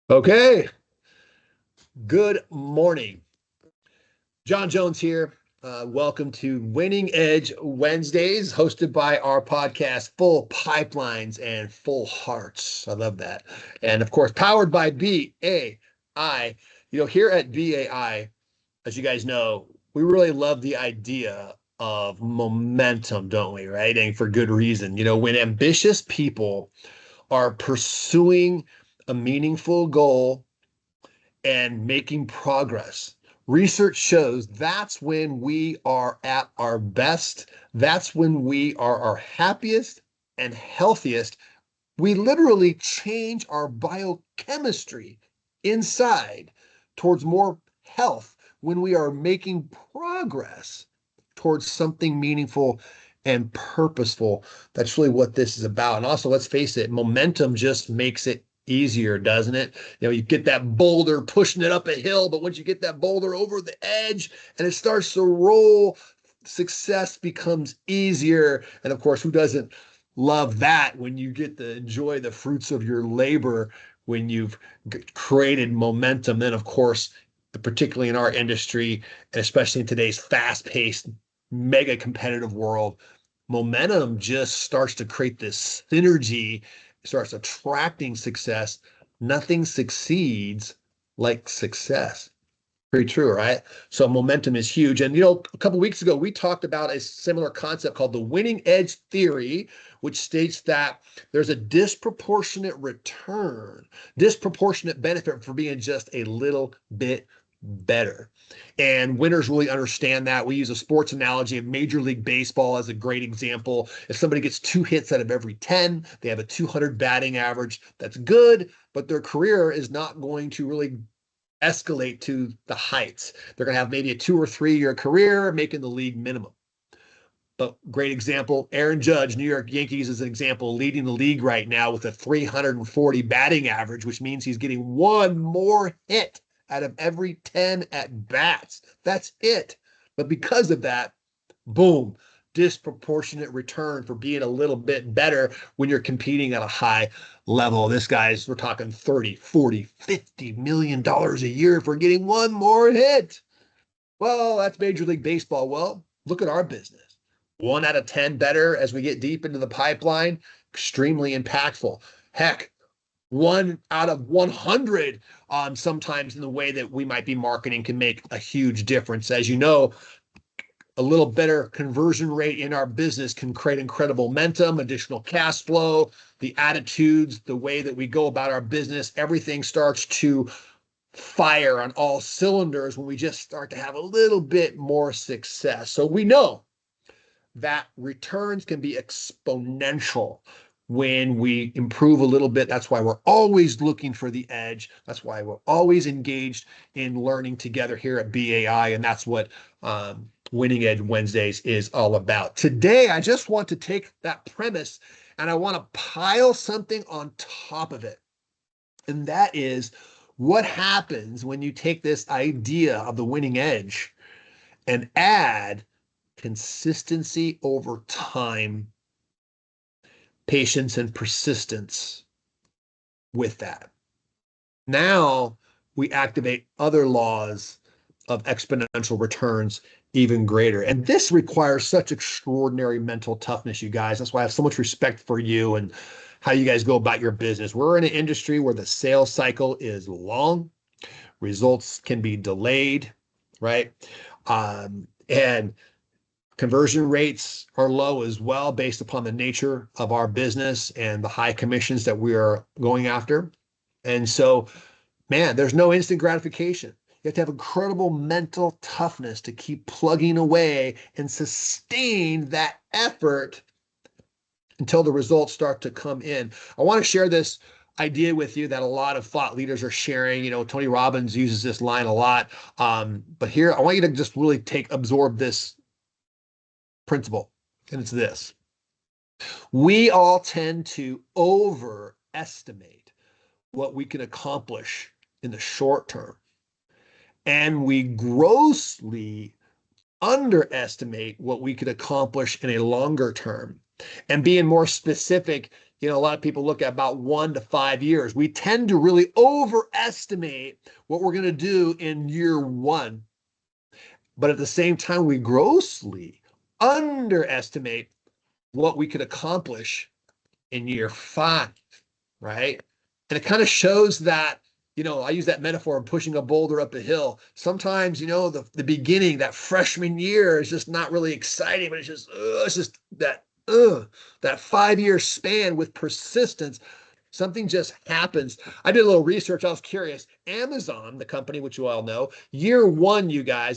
Okay, good morning. John Jones here. Welcome to Winning Edge Wednesdays, hosted by our podcast, Full Pipelines and Full Hearts. I love that. And of course, powered by BAI. Here at BAI, as you guys know, we really love the idea of momentum, don't we? Right. And for good reason. When ambitious people are pursuing a meaningful goal, and making progress. Research shows that's when we are at our best. That's when we are our happiest and healthiest. We literally change our biochemistry inside towards more health when we are making progress towards something meaningful and purposeful. That's really what this is about. And also, let's face it, momentum just makes it easier, doesn't it? You get that boulder pushing it up a hill, but once you get that boulder over the edge and it starts to roll, success becomes easier. And of course, who doesn't love that when you get to enjoy the fruits of your labor when you've created momentum? Then, of course, particularly in our industry, and especially in today's fast-paced, mega competitive world, momentum just starts to create this synergy, starts attracting success. Nothing succeeds like success. Pretty true, right? So momentum is huge. And a couple of weeks ago, we talked about a similar concept called the winning edge theory, which states that there's a disproportionate return, disproportionate benefit for being just a little bit better. And winners really understand that. We use a sports analogy of Major League Baseball as a great example. If somebody gets 2 hits out of every 10, they have a 200 batting average. That's good, but their career is not going to really escalate to the heights. They're going to have maybe a 2 or 3 year career making the league minimum. But great example, Aaron Judge, New York Yankees is an example, leading the league right now with a 340 batting average, which means he's getting one more hit out of every 10 at bats. That's it. But because of that, boom, disproportionate return for being a little bit better when you're competing at a high level. This guy's, we're talking 30, 40, $50 million a year for getting one more hit. Well, that's Major League Baseball. Well, look at our business. 1 out of 10 better as we get deep into the pipeline, extremely impactful. Heck, 1 out of 100 sometimes in the way that we might be marketing can make a huge difference. As you know, a little better conversion rate in our business can create incredible momentum, additional cash flow, the attitudes, the way that we go about our business. Everything starts to fire on all cylinders when we just start to have a little bit more success. So we know that returns can be exponential when we improve a little bit. That's why we're always looking for the edge. That's why we're always engaged in learning together here at BAI. And that's what Winning Edge Wednesdays is all about. Today, I just want to take that premise and I want to pile something on top of it. And that is what happens when you take this idea of the winning edge and add consistency over time, patience, and persistence with that. Now we activate other laws of exponential returns even greater. And this requires such extraordinary mental toughness, you guys. That's why I have so much respect for you and how you guys go about your business. We're in an industry where the sales cycle is long, results can be delayed, right? And conversion rates are low as well, based upon the nature of our business and the high commissions that we are going after. And so, man, there's no instant gratification. You have to have incredible mental toughness to keep plugging away and sustain that effort until the results start to come in. I want to share this idea with you that a lot of thought leaders are sharing. Tony Robbins uses this line a lot. But here, I want you to just really absorb this principle, and it's this. We all tend to overestimate what we can accomplish in the short term, and we grossly underestimate what we could accomplish in a longer term. And being more specific, a lot of people look at about 1 to 5 years. We tend to really overestimate what we're going to do in year one. But at the same time, we grossly underestimate what we could accomplish in year 5, right? And it kind of shows that, I use that metaphor of pushing a boulder up a hill. Sometimes, the beginning, that freshman year is just not really exciting, but it's just that 5-year span with persistence. Something just happens. I did a little research. I was curious. Amazon, the company, which you all know, year one, Amazon,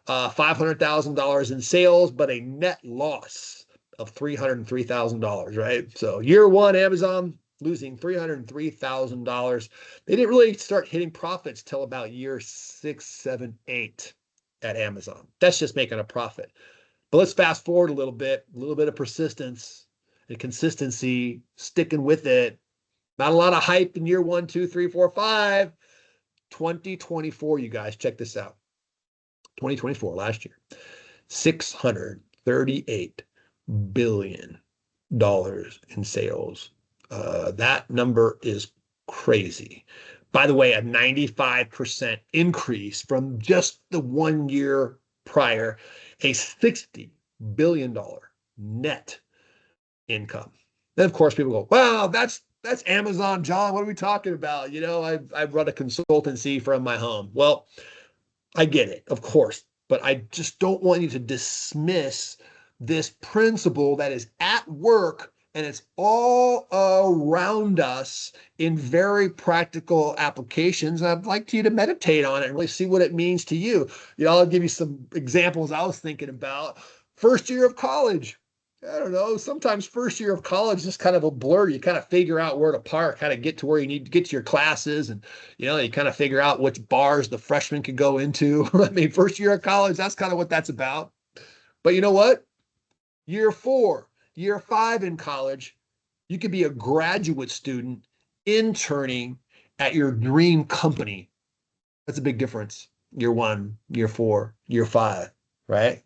$500,000 in sales, but a net loss of $303,000, right? So year one, Amazon losing $303,000. They didn't really start hitting profits till about year 6, 7, 8 at Amazon. That's just making a profit. But let's fast forward a little bit of persistence and consistency, sticking with it. Not a lot of hype in year 1, 2, 3, 4, 5. 2024, you guys, check this out. 2024, last year, $638 billion in sales. That number is crazy. By the way, a 95% increase from just the 1 year prior, a $60 billion net income. Then, of course, people go, "Wow, that's Amazon, John. What are we talking about?" I've run a consultancy from my home. Well, I get it, of course, but I just don't want you to dismiss this principle that is at work, and it's all around us in very practical applications. I'd like you to meditate on it and really see what it means to you. I'll give you some examples I was thinking about. First year of college. I don't know. Sometimes first year of college is kind of a blur. You kind of figure out where to park, how to get to where you need to get to your classes. And, you kind of figure out which bars the freshmen can go into. I mean, first year of college, that's kind of what that's about. But you know what? Year 4, year 5 in college, you could be a graduate student interning at your dream company. That's a big difference. Year 1, year 4, year 5, right?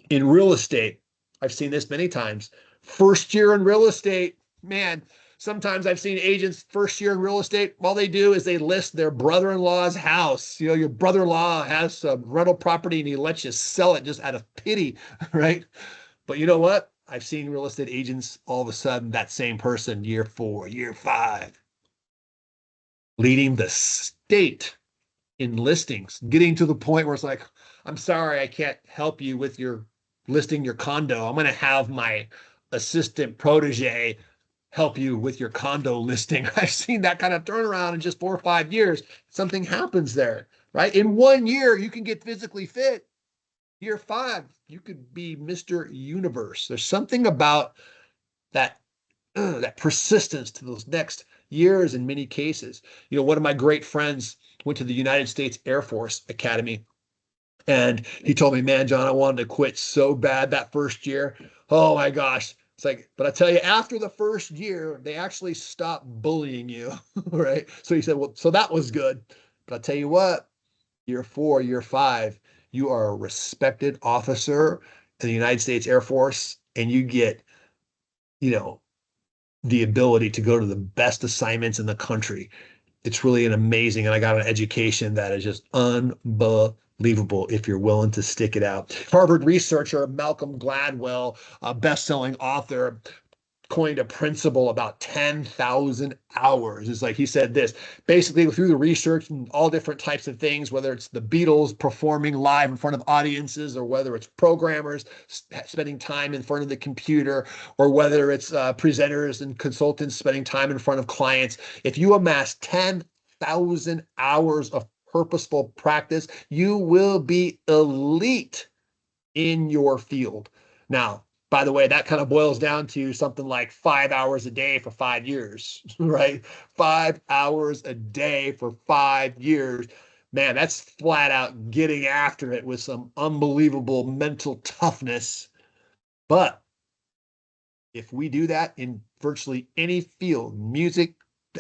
In real estate, I've seen this many times. First year in real estate, man, sometimes I've seen agents first year in real estate, all they do is they list their brother-in-law's house. Your brother-in-law has some rental property and he lets you sell it just out of pity, right? But you know what? I've seen real estate agents, all of a sudden, that same person, year 4, year 5, leading the state in listings, getting to the point where it's like, "I'm sorry, I can't help you with your listing your condo. I'm going to have my assistant protege help you with your condo listing." I've seen that kind of turnaround in just 4 or 5 years. Something happens there, right? In 1 year, you can get physically fit. Year 5, you could be Mr. Universe. There's something about that persistence to those next years in many cases. One of my great friends went to the United States Air Force Academy. And he told me, "Man, John, I wanted to quit so bad that first year. Oh my gosh." It's like, but I tell you, after the first year, they actually stopped bullying you, right? So he said, "Well, so that was good." But I tell you what, year 4, year 5, you are a respected officer in the United States Air Force, and you get, the ability to go to the best assignments in the country. It's really an amazing, and I got an education that is just unbelievable if you're willing to stick it out. Harvard researcher Malcolm Gladwell, a best-selling author, coined a principle about 10,000 hours. It's like he said this, basically through the research and all different types of things, whether it's the Beatles performing live in front of audiences, or whether it's programmers spending time in front of the computer, or whether it's presenters and consultants spending time in front of clients. If you amass 10,000 hours of purposeful practice, you will be elite in your field. Now, by the way, that kind of boils down to something like 5 hours a day for 5 years, right? 5 hours a day for 5 years. Man, that's flat out getting after it with some unbelievable mental toughness. But if we do that in virtually any field, music,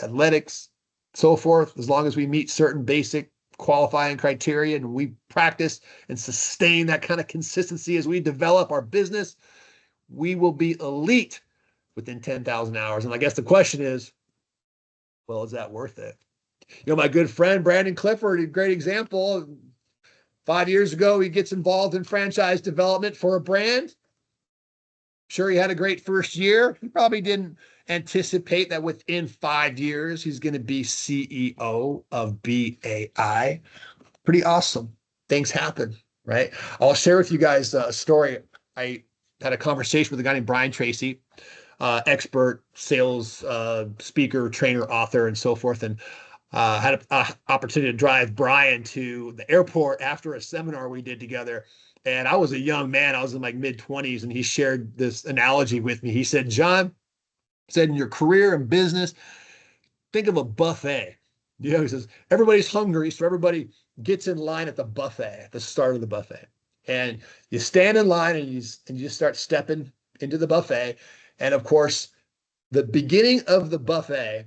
athletics, so forth, as long as we meet certain basic qualifying criteria and we practice and sustain that kind of consistency as we develop our business, we will be elite within 10,000 hours. And I guess the question is, well, is that worth it? My good friend Brandon Clifford, a great example. 5 years ago, he gets involved in franchise development for a brand. Sure, he had a great first year. He probably didn't anticipate that within 5 years, he's going to be CEO of BAI. Pretty awesome. Things happen, right? I'll share with you guys a story. I had a conversation with a guy named Brian Tracy, expert sales speaker, trainer, author, and so forth. And had an opportunity to drive Brian to the airport after a seminar we did together. And I was a young man. I was in my mid-20s, and he shared this analogy with me. He said, John, said, in your career and business, think of a buffet. He says, everybody's hungry, so everybody gets in line at the buffet, at the start of the buffet. And you stand in line and you just start stepping into the buffet. And of course, the beginning of the buffet,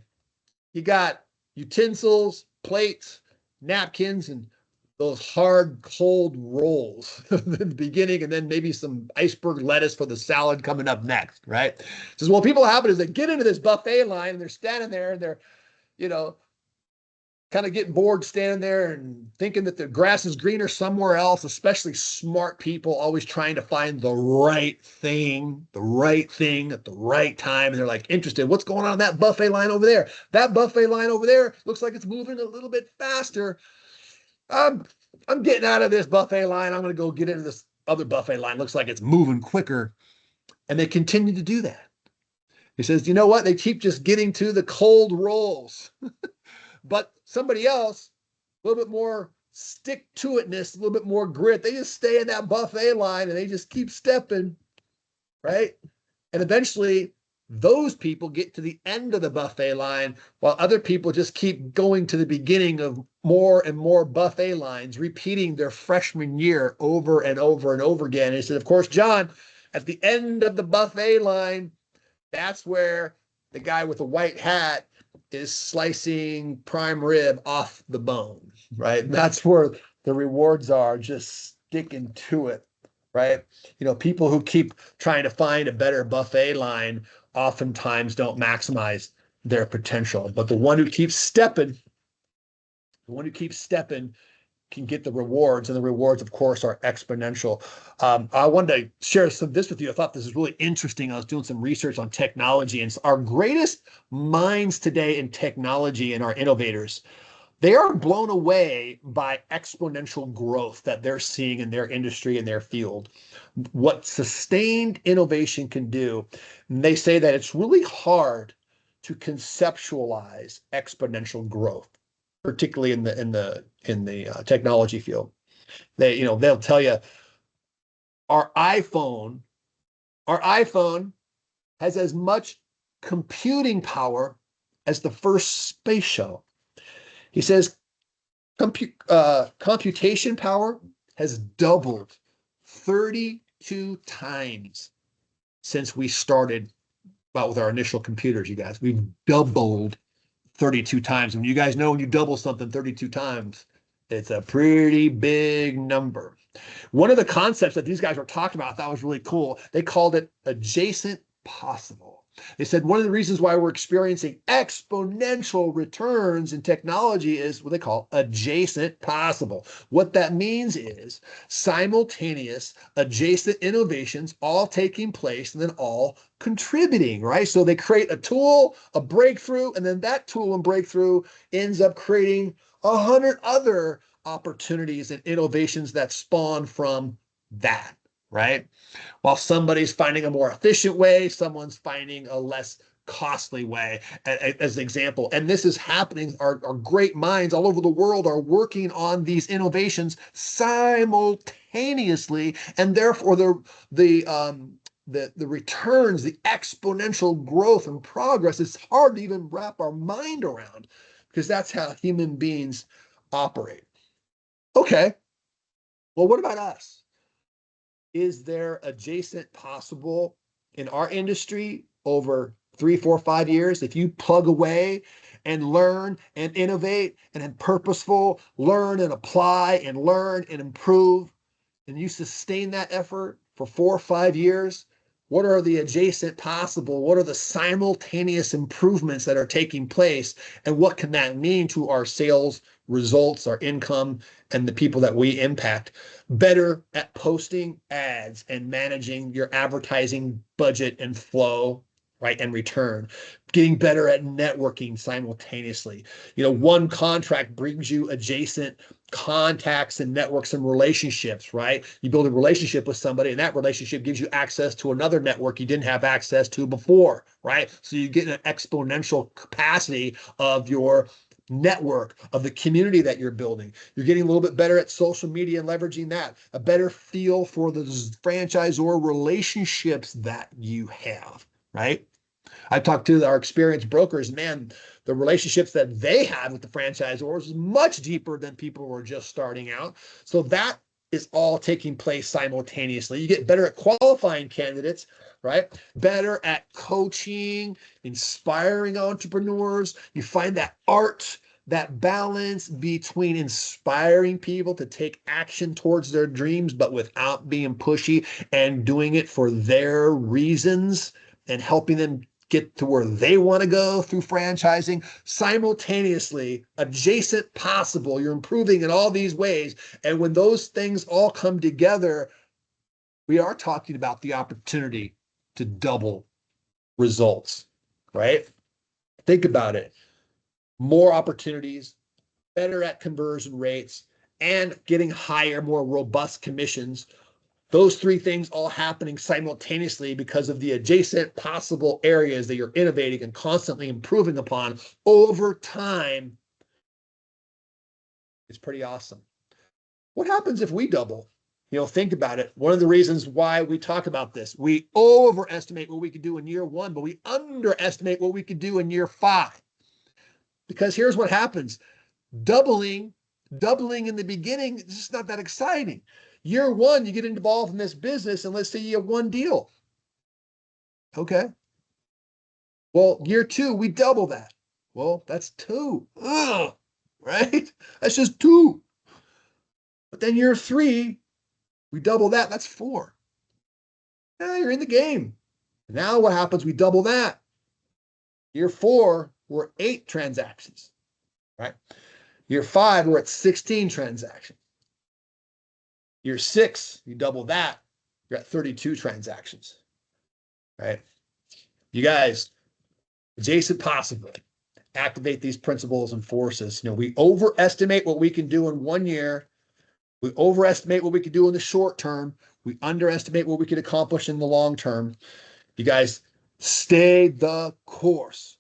you got utensils, plates, napkins, and those hard, cold rolls in the beginning, and then maybe some iceberg lettuce for the salad coming up next, right? So what people happen is they get into this buffet line and they're standing there and they're, kind of getting bored standing there and thinking that the grass is greener somewhere else, especially smart people always trying to find the right thing at the right time. And they're like interested. What's going on in that buffet line over there? That buffet line over there looks like it's moving a little bit faster. I'm getting out of this buffet line. I'm going to go get into this other buffet line. Looks like it's moving quicker. And they continue to do that. He says, you know what? They keep just getting to the cold rolls. But somebody else, a little bit more stick-to-itness, a little bit more grit, they just stay in that buffet line and they just keep stepping, right? And eventually, those people get to the end of the buffet line while other people just keep going to the beginning of more and more buffet lines, repeating their freshman year over and over and over again. And he said, of course, John, at the end of the buffet line, that's where the guy with the white hat is slicing prime rib off the bone, right? And that's where the rewards are, just sticking to it, right? People who keep trying to find a better buffet line oftentimes don't maximize their potential. But the one who keeps stepping can get the rewards, and the rewards, of course, are exponential. I wanted to share this with you. I thought this is really interesting. I was doing some research on technology, and our greatest minds today in technology and our innovators, they are blown away by exponential growth that they're seeing in their industry and their field. What sustained innovation can do, and they say that it's really hard to conceptualize exponential growth, particularly in the technology field. They'll tell you our iPhone has as much computing power as the first space shuttle. He says computation power has doubled 32 times since we started with our initial computers, you guys. We've doubled 32 times. And you guys know when you double something 32 times, it's a pretty big number. One of the concepts that these guys were talking about I thought was really cool. They called it adjacent possible. They said one of the reasons why we're experiencing exponential returns in technology is what they call adjacent possible. What that means is simultaneous adjacent innovations all taking place and then all contributing, right? So they create a tool, a breakthrough, and then that tool and breakthrough ends up creating 100 other opportunities and innovations that spawn from that, right? While somebody's finding a more efficient way, someone's finding a less costly way, as an example. And this is happening. Our great minds all over the world are working on these innovations simultaneously, and therefore the returns, the exponential growth and progress is hard to even wrap our mind around, because that's how human beings operate. Okay, well, what about us? Is there adjacent possible in our industry over 3, 4, 5 years? If you plug away and learn and innovate and purposeful, learn and apply and learn and improve, and you sustain that effort for 4 or 5 years, What are the adjacent possible? What are the simultaneous improvements that are taking place? And what can that mean to our sales results, our income, and the people that we impact? Better at posting ads and managing your advertising budget and flow, right? And return. Getting better at networking simultaneously. One contract brings you adjacent contacts and networks and relationships, right? You build a relationship with somebody, and that relationship gives you access to another network you didn't have access to before, right? So you get an exponential capacity of your network, of the community that you're building. You're getting a little bit better at social media and leveraging that, a better feel for the franchisor relationships that you have, right? I've talked to our experienced brokers, man, the relationships that they have with the franchisors is much deeper than people who are just starting out. So that is all taking place simultaneously. You get better at qualifying candidates, right? Better at coaching, inspiring entrepreneurs. You find that art, that balance between inspiring people to take action towards their dreams, but without being pushy, and doing it for their reasons and helping them get to where they want to go through franchising. Simultaneously, adjacent possible, you're improving in all these ways. And when those things all come together, we are talking about the opportunity to double results, right? Think about it. More opportunities, better at conversion rates, and getting higher, more robust commissions. Those three things all happening simultaneously because of the adjacent possible areas that you're innovating and constantly improving upon over time. It's pretty awesome. What happens if we double? Think about it. One of the reasons why we talk about this, we overestimate what we could do in year 1, but we underestimate what we could do in year 5. Because here's what happens. Doubling in the beginning is just not that exciting. Year 1, you get involved in this business, and let's say you have 1 deal. Okay. Well, year 2, we double that. Well, that's 2. Ugh, right? That's just 2. But then year 3, we double that. That's 4. Now you're in the game. Now what happens? We double that. Year 4, we're at 8 transactions, right? Year 5, we're at 16 transactions. Year 6, you double that, you're at 32 transactions, right? You guys, adjacent possible, activate these principles and forces. We overestimate what we can do in 1 year. We overestimate what we can do in the short term. We underestimate what we can accomplish in the long term. You guys, stay the course.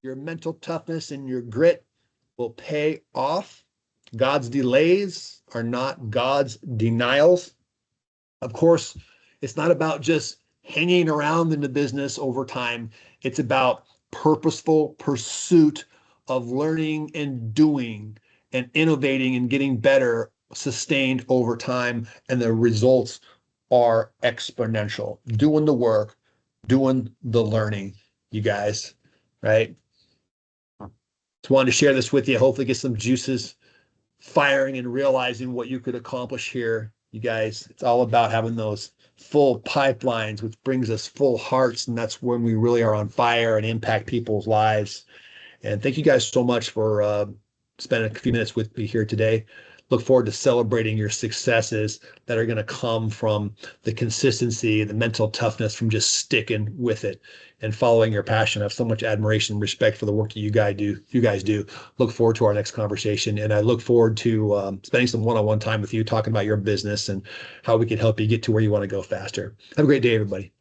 Your mental toughness and your grit will pay off. God's delays are not God's denials. Of course, it's not about just hanging around in the business over time. It's about purposeful pursuit of learning and doing and innovating and getting better, sustained over time. And the results are exponential. Doing the work, doing the learning, you guys, right? Just wanted to share this with you. Hopefully get some juices firing and realizing what you could accomplish here, you guys. It's all about having those full pipelines, which brings us full hearts. And that's when we really are on fire and impact people's lives. And thank you guys so much for spending a few minutes with me here today. Look forward to celebrating your successes that are going to come from the consistency and the mental toughness from just sticking with it and following your passion. I have so much admiration and respect for the work that you guys do. Look forward to our next conversation. And I look forward to spending some one-on-one time with you, talking about your business and how we can help you get to where you want to go faster. Have a great day, everybody.